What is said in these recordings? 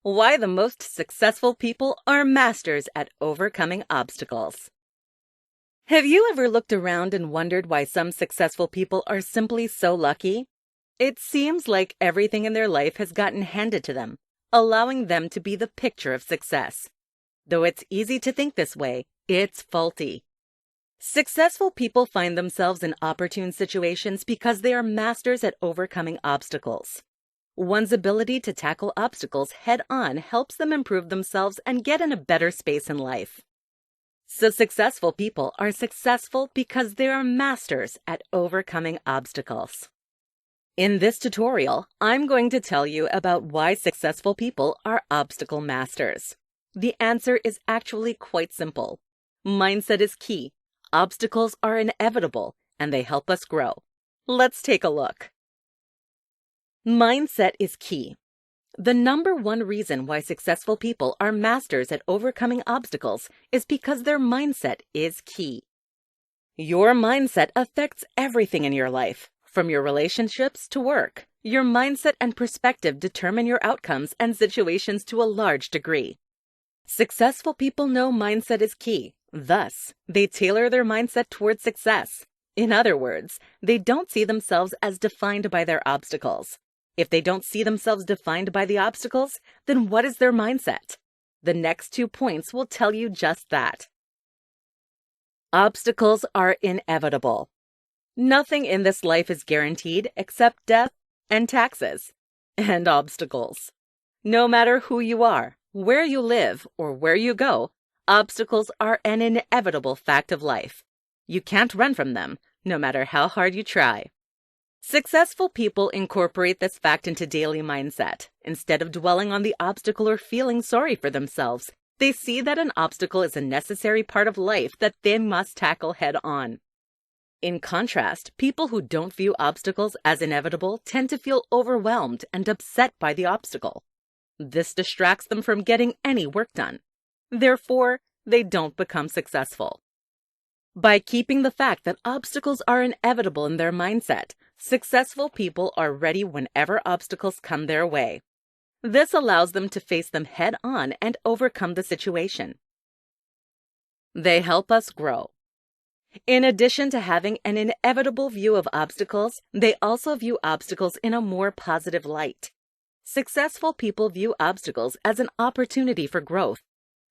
Why the most successful people are masters at overcoming obstacles. Have you ever looked around and wondered why some successful people are simply so lucky? It seems like everything in their life has gotten handed to them, allowing them to be the picture of success. Though it's easy to think this way, it's faulty. Successful people find themselves in opportune situations because they are masters at overcoming obstacles. One's ability to tackle obstacles head-on helps them improve themselves and get in a better space in life. So successful people are successful because they are masters at overcoming obstacles. In this tutorial, I'm going to tell you about why successful people are obstacle masters. The answer is actually quite simple. Mindset is key. Obstacles are inevitable, and they help us grow. Let's take a look. Mindset is key. The number one reason why successful people are masters at overcoming obstacles is because their mindset is key. Your mindset affects everything in your life, from your relationships to work. Your mindset and perspective determine your outcomes and situations to a large degree. Successful people know mindset is key. Thus, they tailor their mindset towards success. In other words, they don't see themselves as defined by their obstacles. If they don't see themselves defined by the obstacles, then what is their mindset? The next 2 points will tell you just that. Obstacles are inevitable. Nothing in this life is guaranteed except death and taxes and obstacles. No matter who you are, where you live, or where you go, obstacles are an inevitable fact of life. You can't run from them, no matter how hard you try. Successful people incorporate this fact into daily mindset. Instead of dwelling on the obstacle or feeling sorry for themselves, they see that an obstacle is a necessary part of life that they must tackle head on. In contrast, people who don't view obstacles as inevitable tend to feel overwhelmed and upset by the obstacle. This distracts them from getting any work done. Therefore, they don't become successful. By keeping the fact that obstacles are inevitable in their mindset, successful people are ready whenever obstacles come their way. This allows them to face them head-on and overcome the situation. They help us grow. In addition to having an inevitable view of obstacles, they also view obstacles in a more positive light. Successful people view obstacles as an opportunity for growth.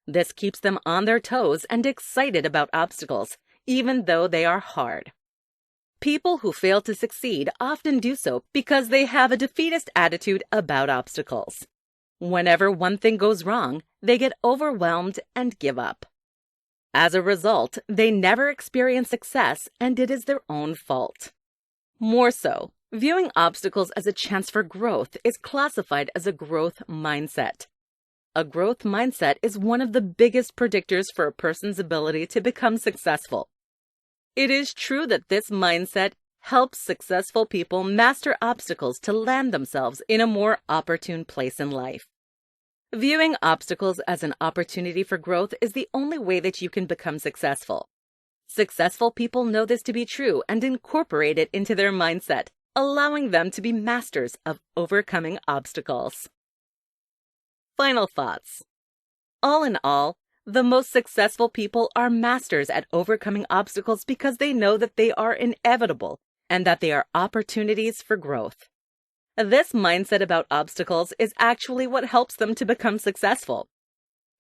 This keeps them on their toes and excited about obstacles, even though they are hard. People who fail to succeed often do so because they have a defeatist attitude about obstacles. Whenever one thing goes wrong, they get overwhelmed and give up. As a result, they never experience success, and it is their own fault. More so, viewing obstacles as a chance for growth is classified as a growth mindset. A growth mindset is one of the biggest predictors for a person's ability to become successful. It is true that this mindset helps successful people master obstacles to land themselves in a more opportune place in life. Viewing obstacles as an opportunity for growth is the only way that you can become successful. Successful people know this to be true and incorporate it into their mindset, allowing them to be masters of overcoming obstacles. Final thoughts. All in all, the most successful people are masters at overcoming obstacles because they know that they are inevitable and that they are opportunities for growth. This mindset about obstacles is actually what helps them to become successful.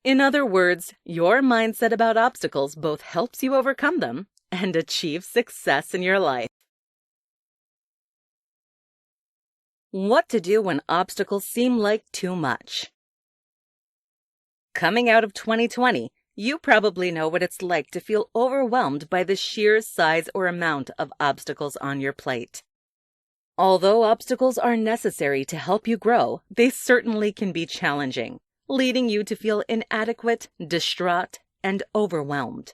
In other words, your mindset about obstacles both helps you overcome them and achieve success in your life. What to do when obstacles seem like too much. Coming out of 2020, you probably know what it's like to feel overwhelmed by the sheer size or amount of obstacles on your plate. Although obstacles are necessary to help you grow, they certainly can be challenging, leading you to feel inadequate, distraught, and overwhelmed.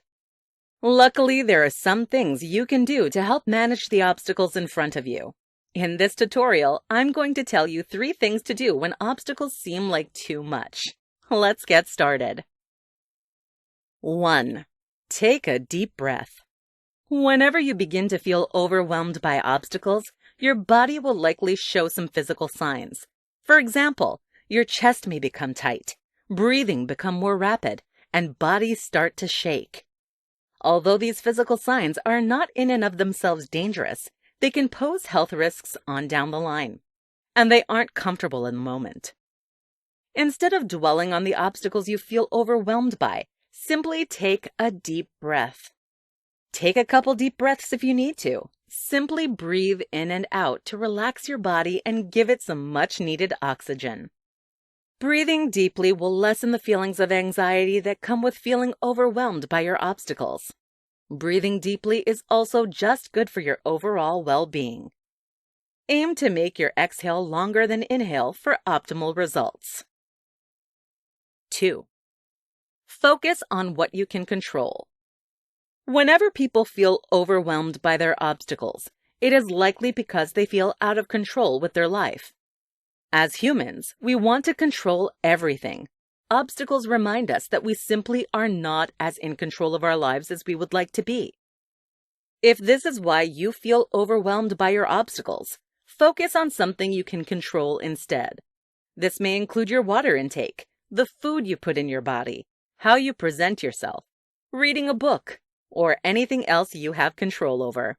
Luckily, there are some things you can do to help manage the obstacles in front of you. In this tutorial, I'm going to tell you 3 things to do when obstacles seem like too much. Let's get started. 1. Take a deep breath. Whenever you begin to feel overwhelmed by obstacles, your body will likely show some physical signs. For example, Your chest may become tight, breathing become more rapid, and bodies start to shake. Although these physical signs are not in and of themselves dangerous, they can pose health risks on down the line, and they aren't comfortable in the moment. Instead of dwelling on the obstacles you feel overwhelmed by, simply take a deep breath. Take a couple deep breaths if you need to. Simply breathe in and out to relax your body and give it some much-needed oxygen. Breathing deeply will lessen the feelings of anxiety that come with feeling overwhelmed by your obstacles. Breathing deeply is also just good for your overall well-being. Aim to make your exhale longer than inhale for optimal results. 2. Focus on what you can control. Whenever people feel overwhelmed by their obstacles, it is likely because they feel out of control with their life. As humans, we want to control everything. Obstacles remind us that we simply are not as in control of our lives as we would like to be. If this is why you feel overwhelmed by your obstacles, focus on something you can control instead. This may include your water intake, the food you put in your body, how you present yourself, reading a book, or anything else you have control over.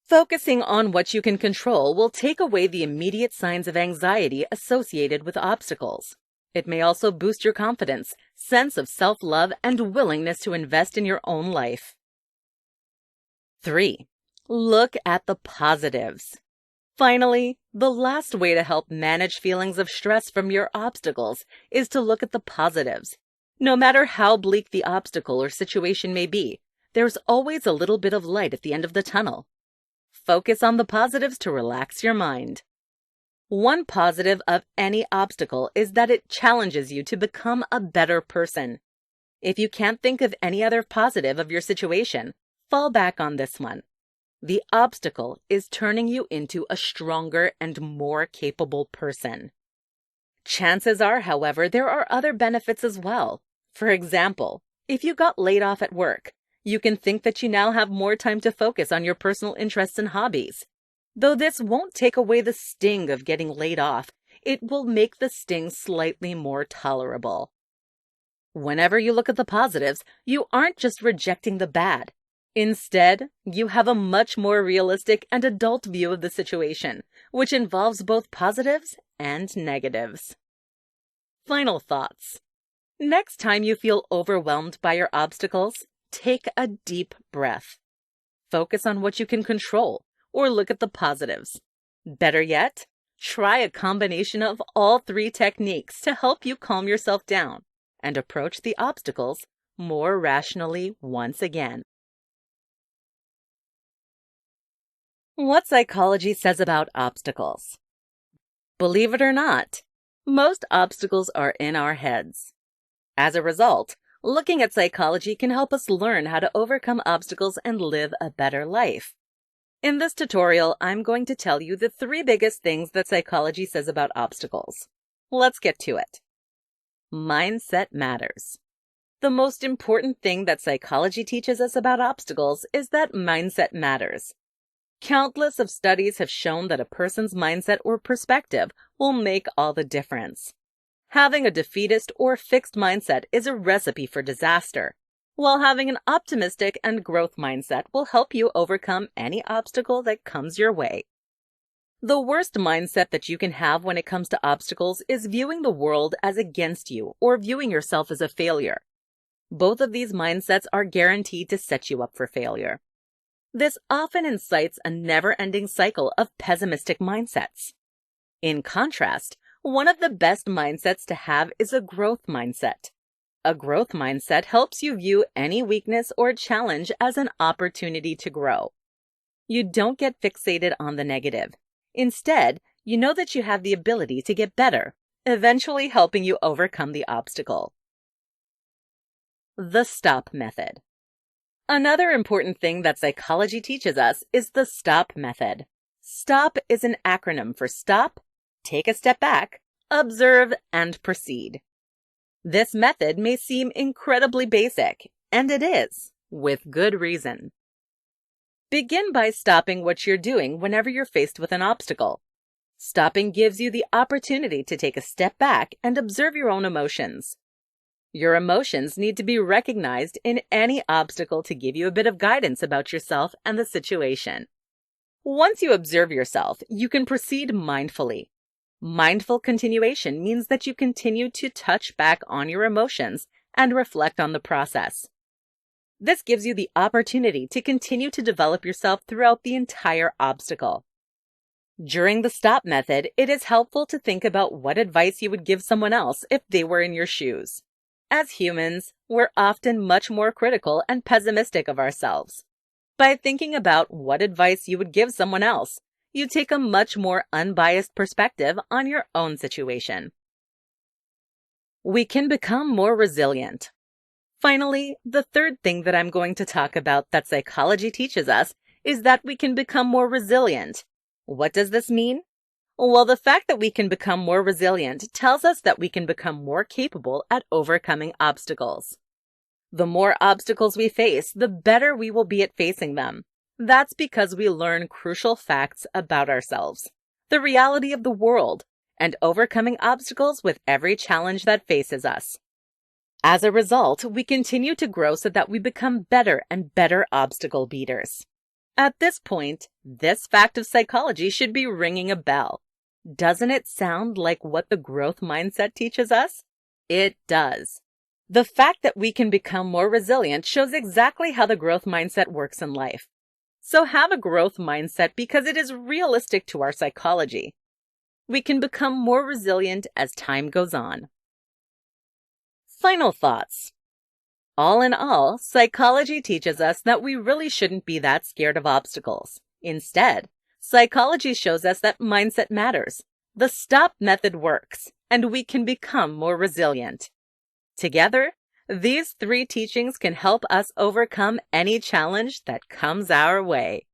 Focusing on what you can control will take away the immediate signs of anxiety associated with obstacles. It may also boost your confidence, sense of self-love, and willingness to invest in your own life. 3. Look at the positives. Finally, the last way to help manage feelings of stress from your obstacles is to look at the positives. No matter how bleak the obstacle or situation may be, there's always a little bit of light at the end of the tunnel. Focus on the positives to relax your mind. One positive of any obstacle is that it challenges you to become a better person. If you can't think of any other positive of your situation, fall back on this one. The obstacle is turning you into a stronger and more capable person. Chances are, however, there are other benefits as well. For example, if you got laid off at work, you can think that you now have more time to focus on your personal interests and hobbies. Though this won't take away the sting of getting laid off, it will make the sting slightly more tolerable. Whenever you look at the positives, you aren't just rejecting the bad. Instead, you have a much more realistic and adult view of the situation, which involves both positives and negatives. Final thoughts. Next time you feel overwhelmed by your obstacles, take a deep breath. Focus on what you can control, or look at the positives. Better yet, try a combination of all 3 techniques to help you calm yourself down and approach the obstacles more rationally once again. What psychology says about obstacles. Believe it or not, most obstacles are in our heads. As a result, looking at psychology can help us learn how to overcome obstacles and live a better life. In this tutorial, I'm going to tell you the 3 biggest things that psychology says about obstacles. Let's get to it. Mindset matters. The most important thing that psychology teaches us about obstacles is that mindset matters. Countless of studies have shown that a person's mindset or perspective will make all the difference. Having a defeatist or fixed mindset is a recipe for disaster, while having an optimistic and growth mindset will help you overcome any obstacle that comes your way. The worst mindset that you can have when it comes to obstacles is viewing the world as against you or viewing yourself as a failure. Both of these mindsets are guaranteed to set you up for failure. This often incites a never-ending cycle of pessimistic mindsets. In contrast, one of the best mindsets to have is a growth mindset. A growth mindset helps you view any weakness or challenge as an opportunity to grow. You don't get fixated on the negative. Instead, you know that you have the ability to get better, eventually helping you overcome the obstacle. The STOP method. Another important thing that psychology teaches us is the STOP method. STOP is an acronym for stop, take a step back, observe, and proceed. This method may seem incredibly basic, and it is, with good reason. Begin by stopping what you're doing whenever you're faced with an obstacle. Stopping gives you the opportunity to take a step back and observe your own emotions. Your emotions need to be recognized in any obstacle to give you a bit of guidance about yourself and the situation. Once you observe yourself, you can proceed mindfully. Mindful continuation means that you continue to touch back on your emotions and reflect on the process. This gives you the opportunity to continue to develop yourself throughout the entire obstacle. During the stop method, it is helpful to think about what advice you would give someone else if they were in your shoes. As humans, we're often much more critical and pessimistic of ourselves. By thinking about what advice you would give someone else, you take a much more unbiased perspective on your own situation. We can become more resilient. Finally, the third thing that I'm going to talk about that psychology teaches us is that we can become more resilient. What does this mean? Well, the fact that we can become more resilient tells us that we can become more capable at overcoming obstacles. The more obstacles we face, the better we will be at facing them. That's because we learn crucial facts about ourselves, the reality of the world, and overcoming obstacles with every challenge that faces us. As a result, we continue to grow so that we become better and better obstacle beaters. At this point, this fact of psychology should be ringing a bell. Doesn't it sound like what the growth mindset teaches us? It does. The fact that we can become more resilient shows exactly how the growth mindset works in life. So have a growth mindset because it is realistic to our psychology. We can become more resilient as time goes on. Final thoughts. All in all, psychology teaches us that we really shouldn't be that scared of obstacles. Instead, psychology shows us that mindset matters. The stop method works, and we can become more resilient. Together, these three teachings can help us overcome any challenge that comes our way.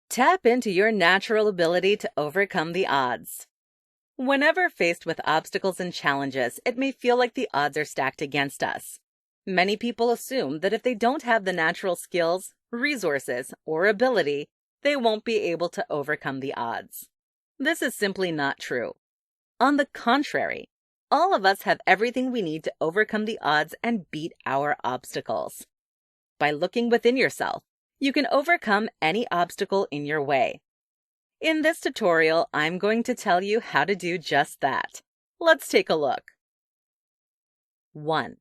Tap into your natural ability to overcome the odds. Whenever faced with obstacles and challenges, it may feel like the odds are stacked against us. Many people assume that if they don't have the natural skills, resources, or ability, they won't be able to overcome the odds. This is simply not true. On the contrary, all of us have everything we need to overcome the odds and beat our obstacles. By looking within yourself, you can overcome any obstacle in your way. In this tutorial, I'm going to tell you how to do just that. Let's take a look. 1.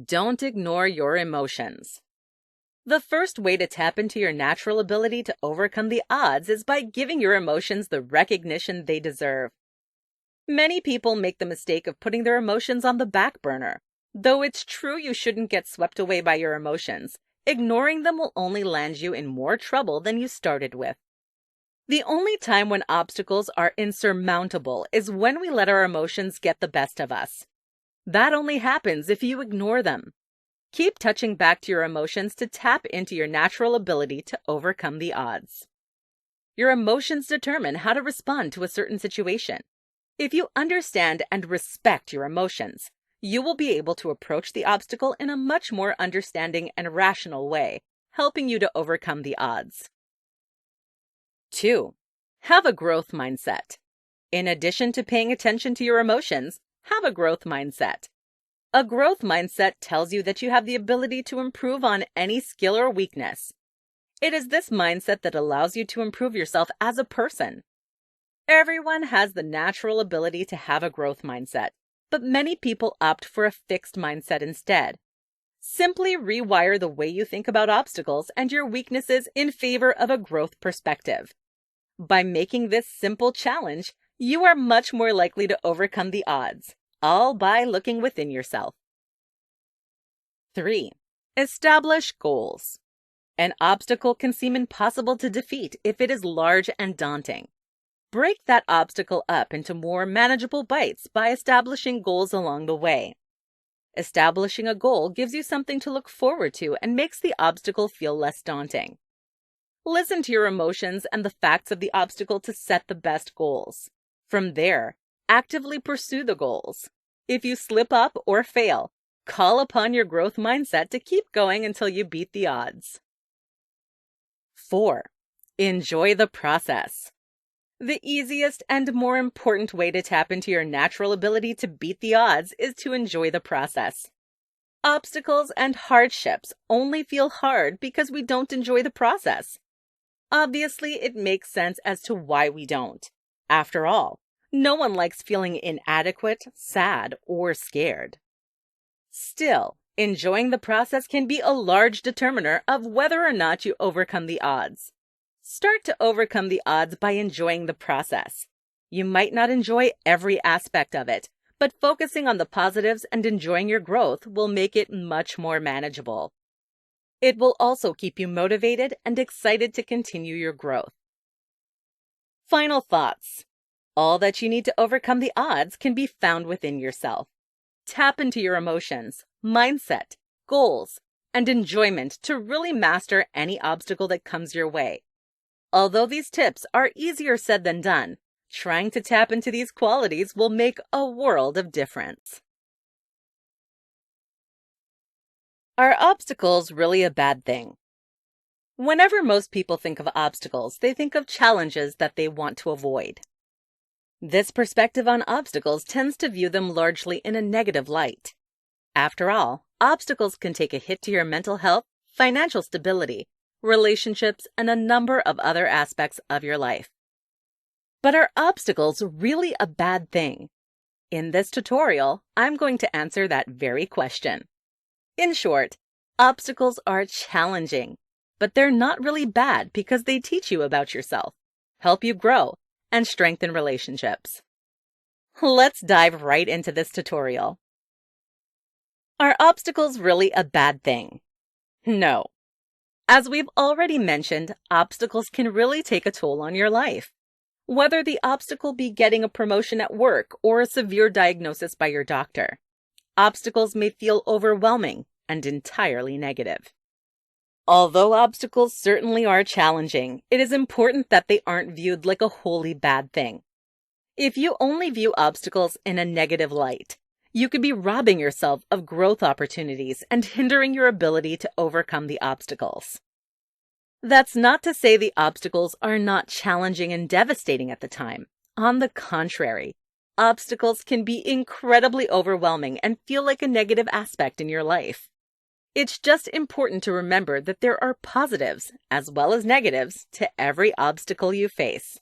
Don't ignore your emotions. The first way to tap into your natural ability to overcome the odds is by giving your emotions the recognition they deserve. Many people make the mistake of putting their emotions on the back burner. Though it's true you shouldn't get swept away by your emotions, ignoring them will only land you in more trouble than you started with. The only time when obstacles are insurmountable is when we let our emotions get the best of us. That only happens if you ignore them. Keep touching back to your emotions to tap into your natural ability to overcome the odds. Your emotions determine how to respond to a certain situation. If you understand and respect your emotions, you will be able to approach the obstacle in a much more understanding and rational way, helping you to overcome the odds. 2. Have a growth mindset. In addition to paying attention to your emotions, have a growth mindset. A growth mindset tells you that you have the ability to improve on any skill or weakness. It is this mindset that allows you to improve yourself as a person. Everyone has the natural ability to have a growth mindset, but many people opt for a fixed mindset instead. Simply rewire the way you think about obstacles and your weaknesses in favor of a growth perspective. By making this simple challenge, you are much more likely to overcome the odds, all by looking within yourself. 3. Establish goals. An obstacle can seem impossible to defeat if it is large and daunting. Break that obstacle up into more manageable bites by establishing goals along the way. Establishing a goal gives you something to look forward to and makes the obstacle feel less daunting. Listen to your emotions and the facts of the obstacle to set the best goals. From there, actively pursue the goals. If you slip up or fail, call upon your growth mindset to keep going until you beat the odds. 4. Enjoy the process. The easiest and more important way to tap into your natural ability to beat the odds is to enjoy the process. Obstacles and hardships only feel hard because we don't enjoy the process. Obviously, it makes sense as to why we don't. After all, no one likes feeling inadequate, sad, or scared. Still, enjoying the process can be a large determiner of whether or not you overcome the odds. Start to overcome the odds by enjoying the process. You might not enjoy every aspect of it, but focusing on the positives and enjoying your growth will make it much more manageable. It will also keep you motivated and excited to continue your growth. Final thoughts. All that you need to overcome the odds can be found within yourself. Tap into your emotions, mindset, goals, and enjoyment to really master any obstacle that comes your way. Although these tips are easier said than done, trying to tap into these qualities will make a world of difference. Are obstacles really a bad thing? Whenever most people think of obstacles, they think of challenges that they want to avoid. This perspective on obstacles tends to view them largely in a negative light. After all, obstacles can take a hit to your mental health, financial stability, relationships, and a number of other aspects of your life. But are obstacles really a bad thing? In this tutorial, I'm going to answer that very question. In short, obstacles are challenging, but they're not really bad because they teach you about yourself, help you grow, and strengthen relationships. Let's dive right into this tutorial. Are obstacles really a bad thing? No. As we've already mentioned, obstacles can really take a toll on your life. Whether the obstacle be getting a promotion at work or a severe diagnosis by your doctor, obstacles may feel overwhelming and entirely negative. Although obstacles certainly are challenging, it is important that they aren't viewed like a wholly bad thing. If you only view obstacles in a negative light, you could be robbing yourself of growth opportunities and hindering your ability to overcome the obstacles. That's not to say the obstacles are not challenging and devastating at the time. On the contrary, obstacles can be incredibly overwhelming and feel like a negative aspect in your life. It's just important to remember that there are positives as well as negatives to every obstacle you face.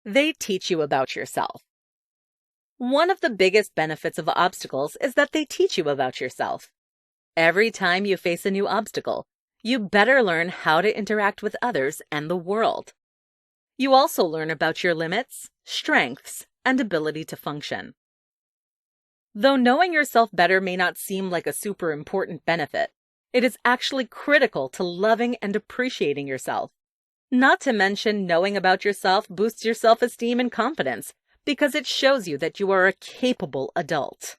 They teach you about yourself. One of the biggest benefits of obstacles is that they teach you about yourself. Every time you face a new obstacle, you better learn how to interact with others and the world. You also learn about your limits, strengths, and ability to function. Though knowing yourself better may not seem like a super important benefit, it is actually critical to loving and appreciating yourself. Not to mention, knowing about yourself boosts your self-esteem and confidence because it shows you that you are a capable adult.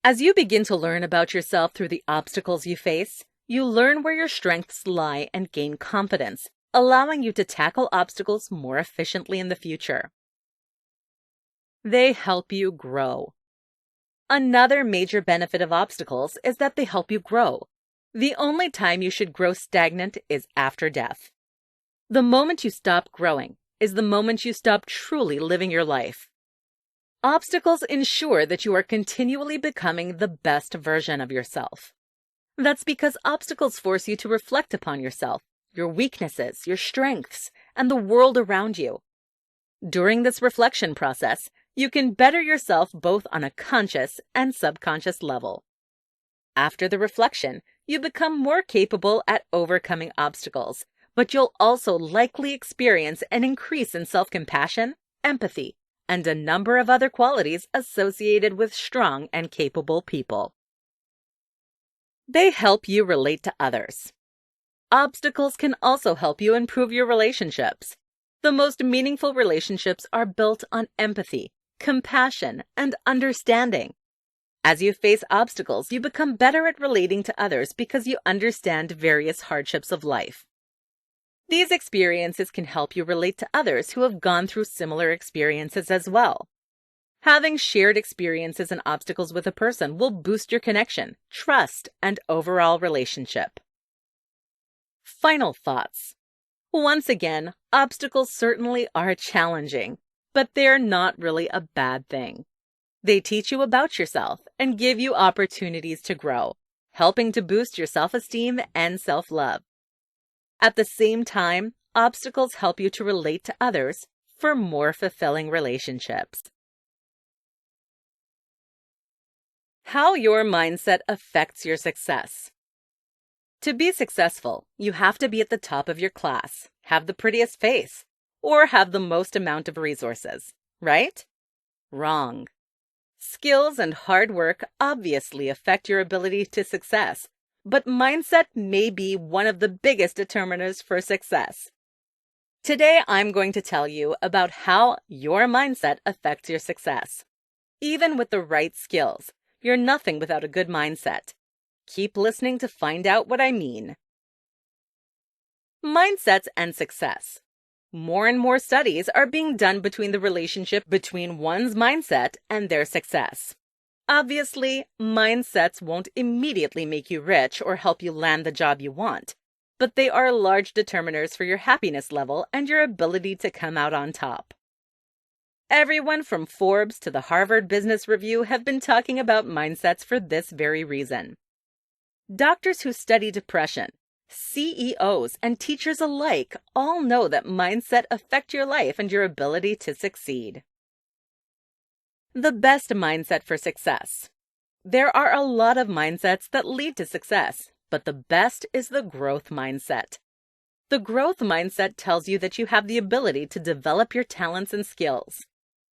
As you begin to learn about yourself through the obstacles you face, you learn where your strengths lie and gain confidence, allowing you to tackle obstacles more efficiently in the future. They help you grow. Another major benefit of obstacles is that they help you grow. The only time you should grow stagnant is after death. The moment you stop growing is the moment you stop truly living your life. Obstacles ensure that you are continually becoming the best version of yourself. That's because obstacles force you to reflect upon yourself, your weaknesses, your strengths, and the world around you. During this reflection process, you can better yourself both on a conscious and subconscious level. After the reflection, you become more capable at overcoming obstacles, but you'll also likely experience an increase in self-compassion, empathy, and a number of other qualities associated with strong and capable people. They help you relate to others. Obstacles can also help you improve your relationships. The most meaningful relationships are built on empathy, compassion, and understanding. As you face obstacles, you become better at relating to others because you understand various hardships of life. These experiences can help you relate to others who have gone through similar experiences as well. Having shared experiences and obstacles with a person will boost your connection, trust, and overall relationship. Final thoughts. Once again, obstacles certainly are challenging, but they're not really a bad thing. They teach you about yourself and give you opportunities to grow, helping to boost your self-esteem and self-love. At the same time, obstacles help you to relate to others for more fulfilling relationships. How your mindset affects your success. To be successful, you have to be at the top of your class, have the prettiest face, or have the most amount of resources, right? Wrong. Skills and hard work obviously affect your ability to success, but mindset may be one of the biggest determiners for success. Today, I'm going to tell you about how your mindset affects your success. Even with the right skills, you're nothing without a good mindset. Keep listening to find out what I mean. Mindsets and success. More and more studies are being done between the relationship between one's mindset and their success. Obviously, mindsets won't immediately make you rich or help you land the job you want, but they are large determiners for your happiness level and your ability to come out on top. Everyone from Forbes to the Harvard Business Review have been talking about mindsets for this very reason. Doctors who study depression, CEOs, and teachers alike all know that mindset affects your life and your ability to succeed. The best mindset for success. There are a lot of mindsets that lead to success, but the best is the growth mindset. The growth mindset tells you that you have the ability to develop your talents and skills.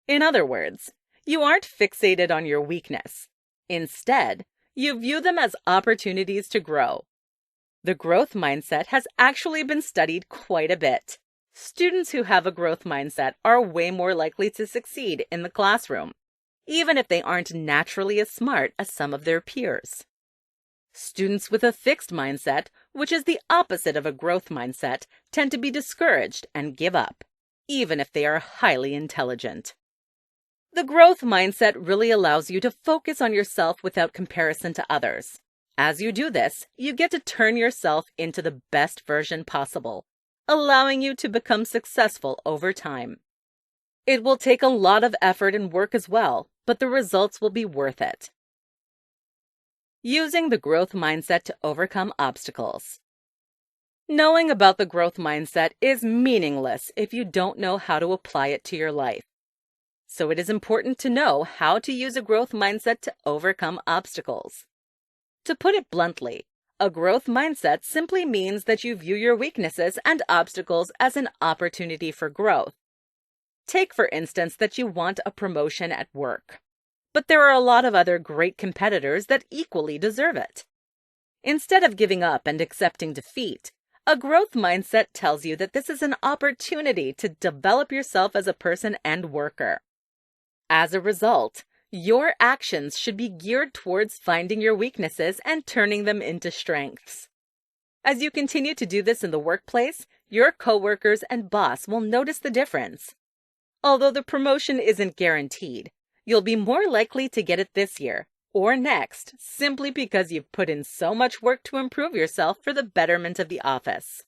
In other words, you aren't fixated on your weakness. Instead, you view them as opportunities to grow. The growth mindset has actually been studied quite a bit. Students who have a growth mindset are way more likely to succeed in the classroom, even if they aren't naturally as smart as some of their peers. Students with a fixed mindset, which is the opposite of a growth mindset, tend to be discouraged and give up, even if they are highly intelligent. The growth mindset really allows you to focus on yourself without comparison to others. As you do this, you get to turn yourself into the best version possible, allowing you to become successful over time. It will take a lot of effort and work as well, but the results will be worth it. Using the growth mindset to overcome obstacles. Knowing about the growth mindset is meaningless if you don't know how to apply it to your life. So it is important to know how to use a growth mindset to overcome obstacles. To put it bluntly, a growth mindset simply means that you view your weaknesses and obstacles as an opportunity for growth. Take, for instance, that you want a promotion at work, but there are a lot of other great competitors that equally deserve it. Instead of giving up and accepting defeat, a growth mindset tells you that this is an opportunity to develop yourself as a person and worker. As a result, your actions should be geared towards finding your weaknesses and turning them into strengths. As you continue to do this in the workplace, your coworkers and boss will notice the difference. Although the promotion isn't guaranteed, you'll be more likely to get it this year or next simply because you've put in so much work to improve yourself for the betterment of the office.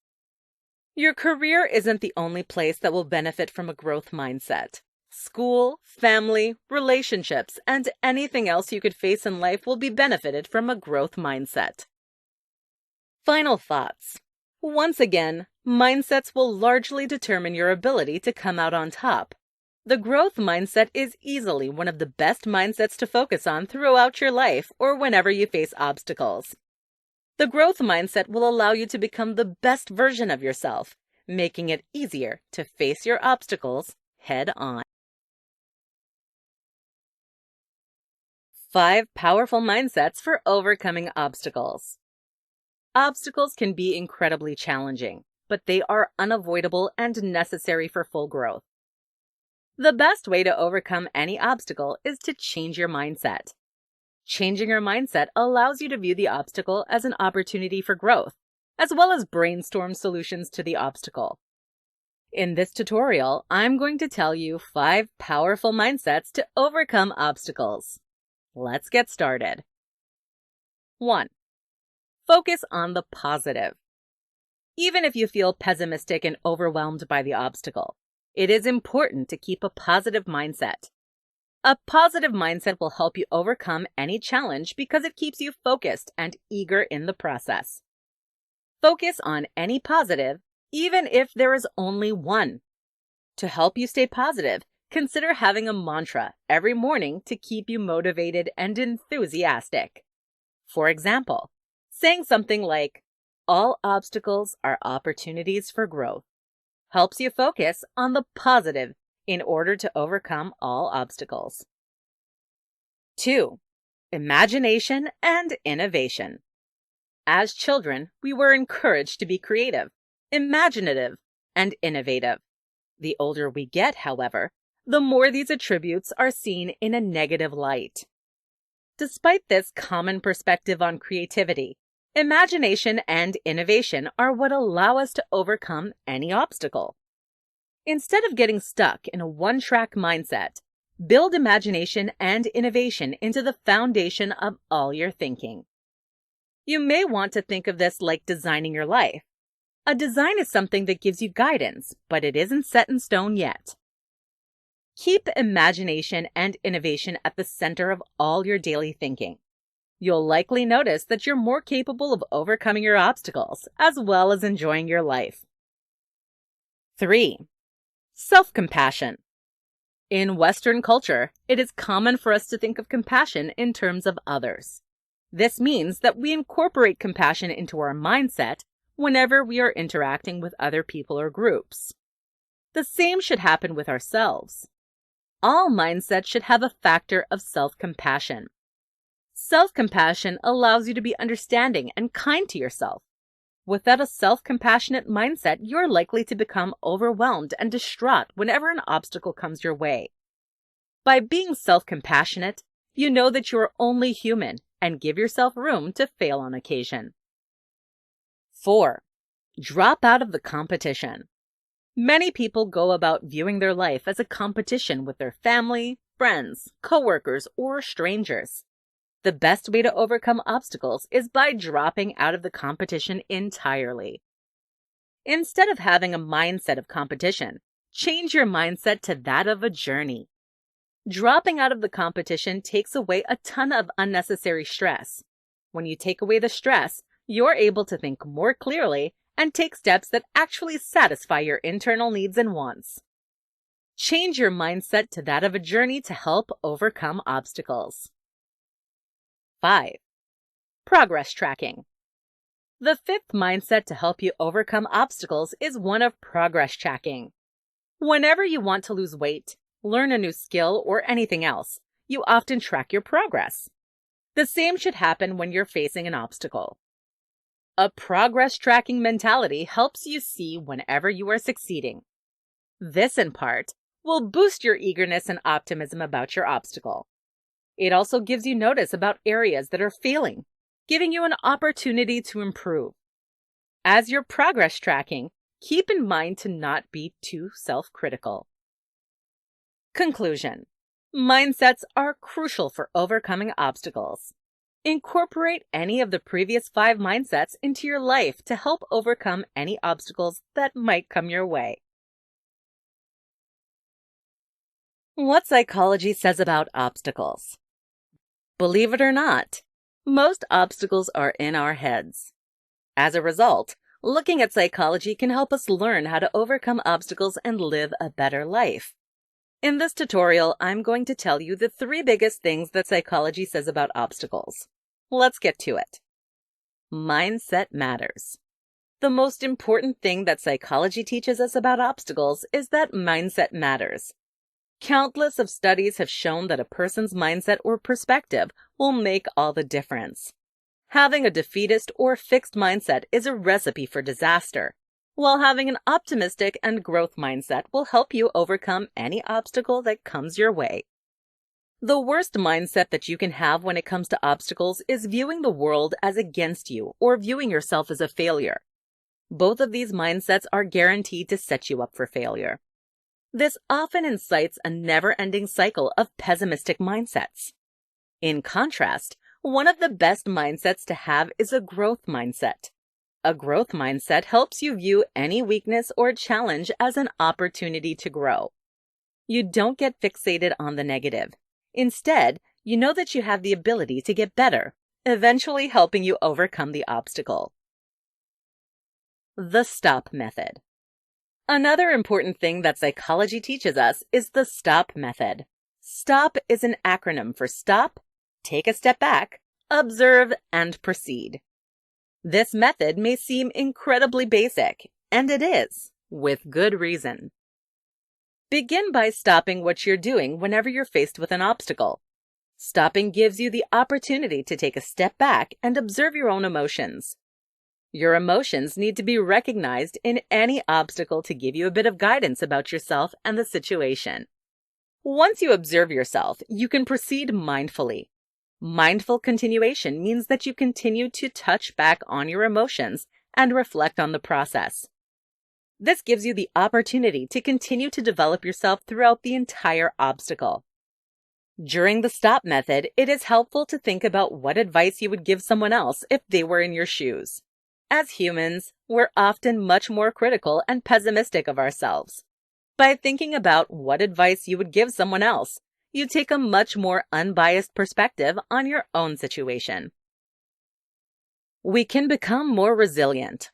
Your career isn't the only place that will benefit from a growth mindset. School, family, relationships, and anything else you could face in life will be benefited from a growth mindset. Final thoughts. Once again, mindsets will largely determine your ability to come out on top. The growth mindset is easily one of the best mindsets to focus on throughout your life or whenever you face obstacles. The growth mindset will allow you to become the best version of yourself, making it easier to face your obstacles head on. 5 powerful mindsets for overcoming obstacles. Obstacles can be incredibly challenging, but they are unavoidable and necessary for full growth. The best way to overcome any obstacle is to change your mindset. Changing your mindset allows you to view the obstacle as an opportunity for growth, as well as brainstorm solutions to the obstacle. In this tutorial, I'm going to tell you 5 powerful mindsets to overcome obstacles. Let's get started. 1. Focus on the positive. Even if you feel pessimistic and overwhelmed by the obstacle, it is important to keep a positive mindset. A positive mindset will help you overcome any challenge because it keeps you focused and eager in the process. Focus on any positive, even if there is only one. To help you stay positive, consider having a mantra every morning to keep you motivated and enthusiastic. For example, saying something like, "All obstacles are opportunities for growth," helps you focus on the positive in order to overcome all obstacles. 2. Imagination and innovation. As children, we were encouraged to be creative, imaginative, and innovative. The older we get, however, the more these attributes are seen in a negative light. Despite this common perspective on creativity, imagination and innovation are what allow us to overcome any obstacle. Instead of getting stuck in a one-track mindset, build imagination and innovation into the foundation of all your thinking. You may want to think of this like designing your life. A design is something that gives you guidance, but it isn't set in stone yet. Keep imagination and innovation at the center of all your daily thinking. You'll likely notice that you're more capable of overcoming your obstacles, as well as enjoying your life. 3. Self-compassion. In Western culture, it is common for us to think of compassion in terms of others. This means that we incorporate compassion into our mindset whenever we are interacting with other people or groups. The same should happen with ourselves. All mindsets should have a factor of self-compassion. Self-compassion allows you to be understanding and kind to yourself. Without a self-compassionate mindset, you're likely to become overwhelmed and distraught whenever an obstacle comes your way. By being self-compassionate, you know that you are only human and give yourself room to fail on occasion. 4. Drop out of the competition. Many people go about viewing their life as a competition with their family, friends, coworkers, or strangers. The best way to overcome obstacles is by dropping out of the competition entirely. Instead of having a mindset of competition, change your mindset to that of a journey. Dropping out of the competition takes away a ton of unnecessary stress. When you take away the stress, you're able to think more clearly and take steps that actually satisfy your internal needs and wants. Change your mindset to that of a journey to help overcome obstacles. 5. Progress tracking. The fifth mindset to help you overcome obstacles is one of progress tracking. Whenever you want to lose weight, learn a new skill, or anything else, you often track your progress. The same should happen when you're facing an obstacle. A progress tracking mentality helps you see whenever you are succeeding. This, in part, will boost your eagerness and optimism about your obstacle. It also gives you notice about areas that are failing, giving you an opportunity to improve. As you're progress tracking, keep in mind to not be too self-critical. Conclusion. Mindsets are crucial for overcoming obstacles. Incorporate any of the previous 5 mindsets into your life to help overcome any obstacles that might come your way. What psychology says about obstacles. Believe it or not, most obstacles are in our heads. As a result, looking at psychology can help us learn how to overcome obstacles and live a better life. In this tutorial, I'm going to tell you the 3 biggest things that psychology says about obstacles. Let's get to it. Mindset matters. The most important thing that psychology teaches us about obstacles is that mindset matters. Countless of studies have shown that a person's mindset or perspective will make all the difference. Having a defeatist or fixed mindset is a recipe for disaster, while having an optimistic and growth mindset will help you overcome any obstacle that comes your way. The worst mindset that you can have when it comes to obstacles is viewing the world as against you or viewing yourself as a failure. Both of these mindsets are guaranteed to set you up for failure. This often incites a never-ending cycle of pessimistic mindsets. In contrast, one of the best mindsets to have is a growth mindset. A growth mindset helps you view any weakness or challenge as an opportunity to grow. You don't get fixated on the negative. Instead, you know that you have the ability to get better, eventually helping you overcome the obstacle. The STOP method. Another important thing that psychology teaches us is the STOP method. STOP is an acronym for stop, take a step back, observe, and proceed. This method may seem incredibly basic, and it is, with good reason. Begin by stopping what you're doing whenever you're faced with an obstacle. Stopping gives you the opportunity to take a step back and observe your own emotions. Your emotions need to be recognized in any obstacle to give you a bit of guidance about yourself and the situation. Once you observe yourself, you can proceed mindfully. Mindful continuation means that you continue to touch back on your emotions and reflect on the process. This gives you the opportunity to continue to develop yourself throughout the entire obstacle. During the STOP method, it is helpful to think about what advice you would give someone else if they were in your shoes. As humans, we're often much more critical and pessimistic of ourselves. By thinking about what advice you would give someone else, you take a much more unbiased perspective on your own situation. We can become more resilient.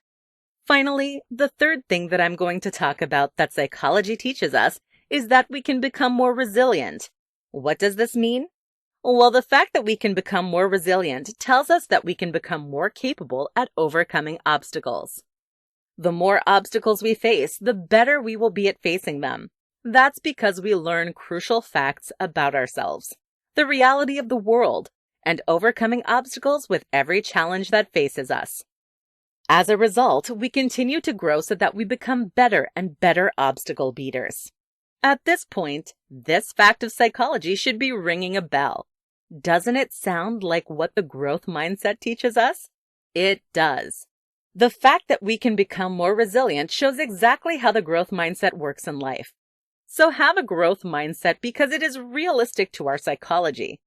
Finally, the third thing that I'm going to talk about that psychology teaches us is that we can become more resilient. What does this mean? Well, the fact that we can become more resilient tells us that we can become more capable at overcoming obstacles. The more obstacles we face, the better we will be at facing them. That's because we learn crucial facts about ourselves, the reality of the world, and overcoming obstacles with every challenge that faces us. As a result, we continue to grow so that we become better and better obstacle beaters. At this point, this fact of psychology should be ringing a bell. Doesn't it sound like what the growth mindset teaches us? It does. The fact that we can become more resilient shows exactly how the growth mindset works in life. So have a growth mindset because it is realistic to our psychology.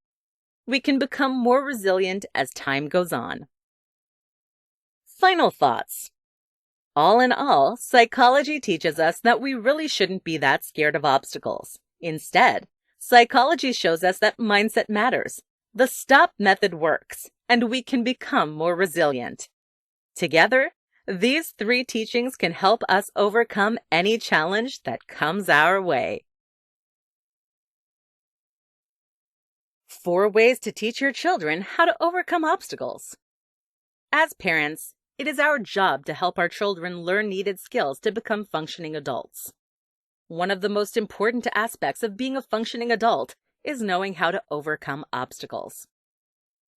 We can become more resilient as time goes on. Final thoughts. All in all, psychology teaches us that we really shouldn't be that scared of obstacles. Instead, psychology shows us that mindset matters. The STOP method works, and we can become more resilient. Together, these three teachings can help us overcome any challenge that comes our way. 4 ways to teach your children how to overcome obstacles. As parents, it is our job to help our children learn needed skills to become functioning adults. One of the most important aspects of being a functioning adult is knowing how to overcome obstacles.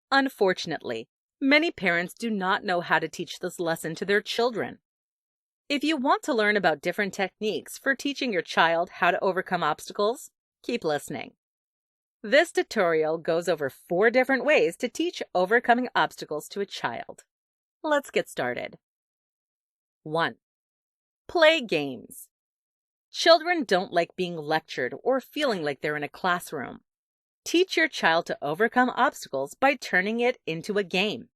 Unfortunately, many parents do not know how to teach this lesson to their children. If you want to learn about different techniques for teaching your child how to overcome obstacles, keep listening. This tutorial goes over 4 different ways to teach overcoming obstacles to a child. Let's get started. 1. Play games. Children don't like being lectured or feeling like they're in a classroom. Teach your child to overcome obstacles by turning it into a game.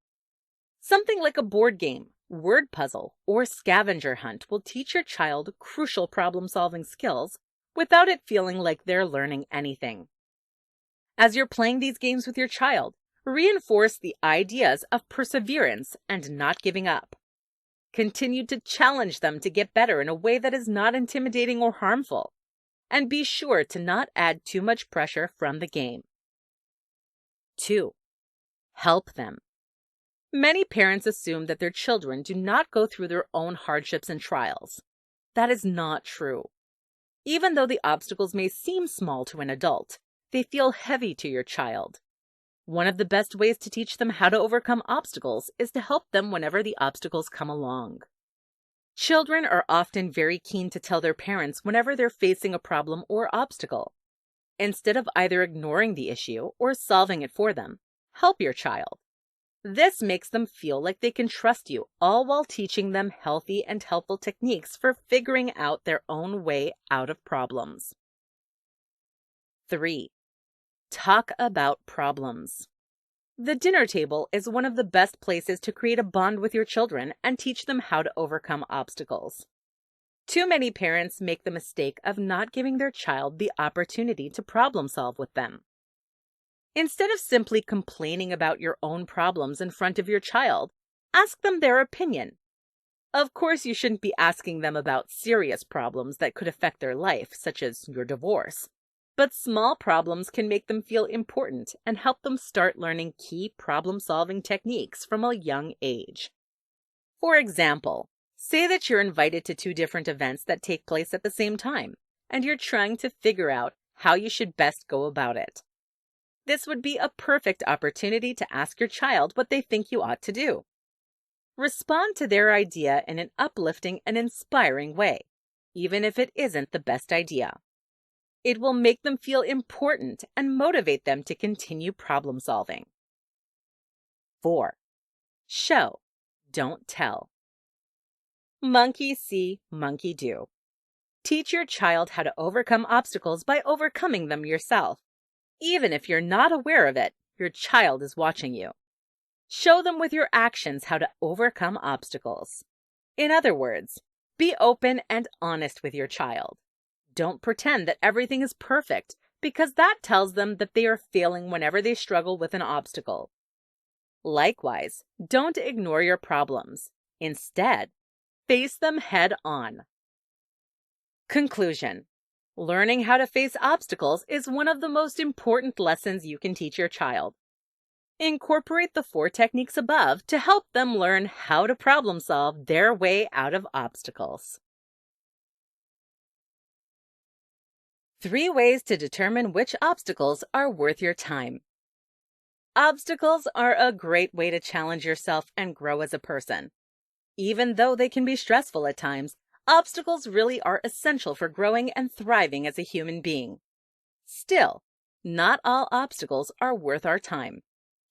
Something like a board game, word puzzle, or scavenger hunt will teach your child crucial problem-solving skills without it feeling like they're learning anything. As you're playing these games with your child, reinforce the ideas of perseverance and not giving up. Continue to challenge them to get better in a way that is not intimidating or harmful. And be sure to not add too much pressure from the game. 2. Help them. Many parents assume that their children do not go through their own hardships and trials. That is not true. Even though the obstacles may seem small to an adult, they feel heavy to your child. One of the best ways to teach them how to overcome obstacles is to help them whenever the obstacles come along. Children are often very keen to tell their parents whenever they're facing a problem or obstacle. Instead of either ignoring the issue or solving it for them, help your child. This makes them feel like they can trust you, all while teaching them healthy and helpful techniques for figuring out their own way out of problems. 3. Talk about problems. The dinner table is one of the best places to create a bond with your children and teach them how to overcome obstacles. Too many parents make the mistake of not giving their child the opportunity to problem solve with them. Instead of simply complaining about your own problems in front of your child, ask them their opinion. Of course, you shouldn't be asking them about serious problems that could affect their life, such as your divorce. But small problems can make them feel important and help them start learning key problem-solving techniques from a young age. For example, say that you're invited to two different events that take place at the same time, and you're trying to figure out how you should best go about it. This would be a perfect opportunity to ask your child what they think you ought to do. Respond to their idea in an uplifting and inspiring way, even if it isn't the best idea. It will make them feel important and motivate them to continue problem solving. 4. Show, don't tell. Monkey see, monkey do. Teach your child how to overcome obstacles by overcoming them yourself. Even if you're not aware of it, your child is watching you. Show them with your actions how to overcome obstacles. In other words, be open and honest with your child. Don't pretend that everything is perfect, because that tells them that they are failing whenever they struggle with an obstacle. Likewise, don't ignore your problems. Instead, face them head on. Conclusion: learning how to face obstacles is one of the most important lessons you can teach your child. Incorporate the 4 techniques above to help them learn how to problem solve their way out of obstacles. 3 ways to determine which obstacles are worth your time. Obstacles are a great way to challenge yourself and grow as a person. Even though they can be stressful at times, obstacles really are essential for growing and thriving as a human being. Still, not all obstacles are worth our time.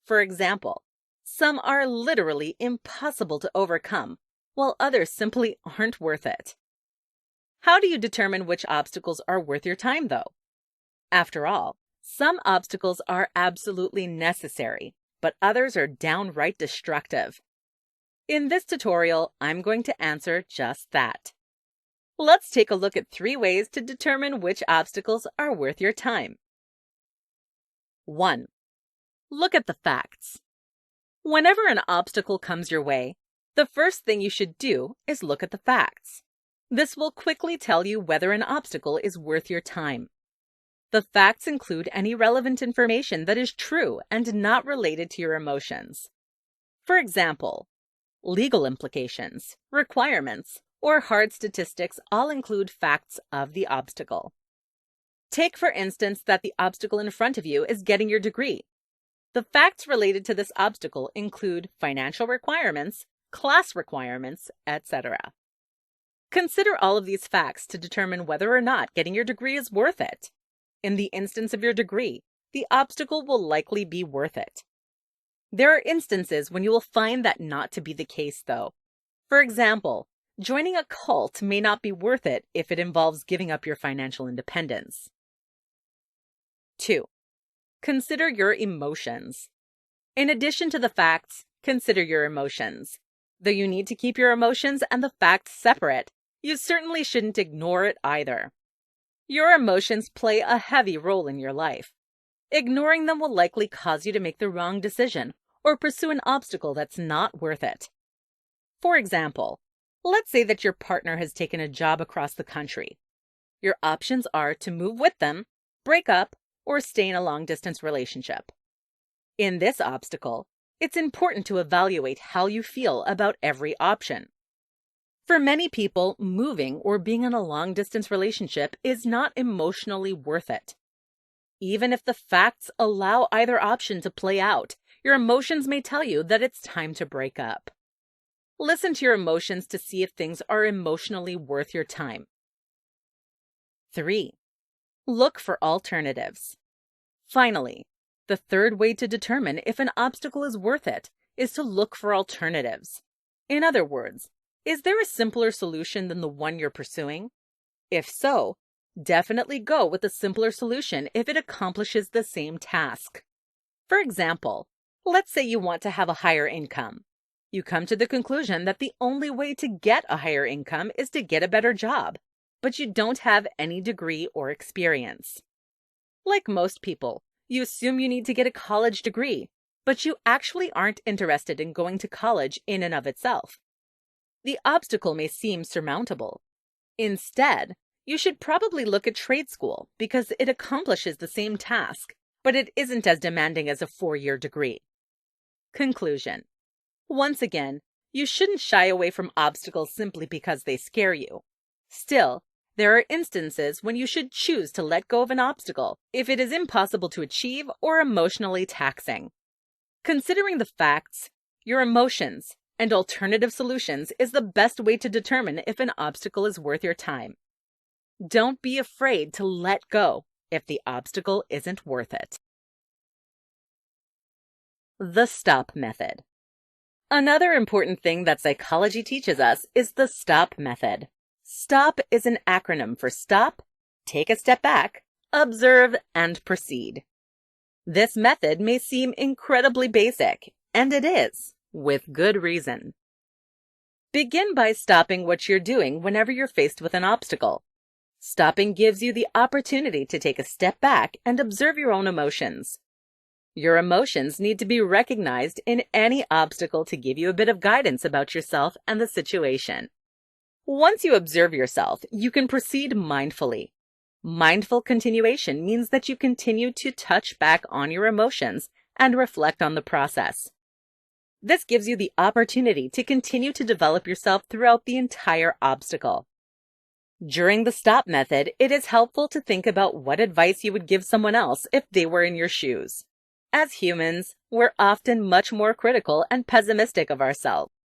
For example, some are literally impossible to overcome, while others simply aren't worth it. How do you determine which obstacles are worth your time, though? After all, some obstacles are absolutely necessary, but others are downright destructive. In this tutorial, I'm going to answer just that. Let's take a look at 3 ways to determine which obstacles are worth your time. 1. Look at the facts. Whenever an obstacle comes your way, the first thing you should do is look at the facts. This will quickly tell you whether an obstacle is worth your time. The facts include any relevant information that is true and not related to your emotions. For example, legal implications, requirements, or hard statistics all include facts of the obstacle. Take, for instance, that the obstacle in front of you is getting your degree. The facts related to this obstacle include financial requirements, class requirements, etc. Consider all of these facts to determine whether or not getting your degree is worth it. In the instance of your degree, the obstacle will likely be worth it. There are instances when you will find that not to be the case, though. For example, joining a cult may not be worth it if it involves giving up your financial independence. 2. Consider your emotions. In addition to the facts, consider your emotions. Though you need to keep your emotions and the facts separate, you certainly shouldn't ignore it either. Your emotions play a heavy role in your life. Ignoring them will likely cause you to make the wrong decision or pursue an obstacle that's not worth it. For example, let's say that your partner has taken a job across the country. Your options are to move with them, break up, or stay in a long-distance relationship. In this obstacle, it's important to evaluate how you feel about every option. For many people, moving or being in a long-distance relationship is not emotionally worth it. Even if the facts allow either option to play out, your emotions may tell you that it's time to break up. Listen to your emotions to see if things are emotionally worth your time. 3. Look for alternatives. Finally, the third way to determine if an obstacle is worth it is to look for alternatives. In other words, is there a simpler solution than the one you're pursuing? If so, definitely go with the simpler solution if it accomplishes the same task. For example, Let's say you want to have a higher income. You come to the conclusion that the only way to get a higher income is to get a better job, but you don't have any degree or experience. Like most people, you assume you need to get a college degree, but you actually aren't interested in going to college in and of itself. The obstacle may seem surmountable. Instead, you should probably look at trade school because it accomplishes the same task, but it isn't as demanding as a 4-year degree. Conclusion. Once again, you shouldn't shy away from obstacles simply because they scare you. Still, there are instances when you should choose to let go of an obstacle if it is impossible to achieve or emotionally taxing. Considering the facts, your emotions, and alternative solutions is the best way to determine if an obstacle is worth your time. Don't be afraid to let go if the obstacle isn't worth it. The STOP method. Another important thing that psychology teaches us is the STOP method. STOP is an acronym for stop, take a step back, observe, and proceed. This method may seem incredibly basic, and it is, with good reason. Begin by stopping what you're doing whenever you're faced with an obstacle. Stopping gives you the opportunity to take a step back and observe your own emotions. Your emotions need to be recognized in any obstacle to give you a bit of guidance about yourself and the situation. Once you observe yourself, you can proceed mindfully. Mindful continuation means that you continue to touch back on your emotions and reflect on the process. This gives you the opportunity to continue to develop yourself throughout the entire obstacle. During the STOP method, it is helpful to think about what advice you would give someone else if they were in your shoes. As humans, we're often much more critical and pessimistic of ourselves.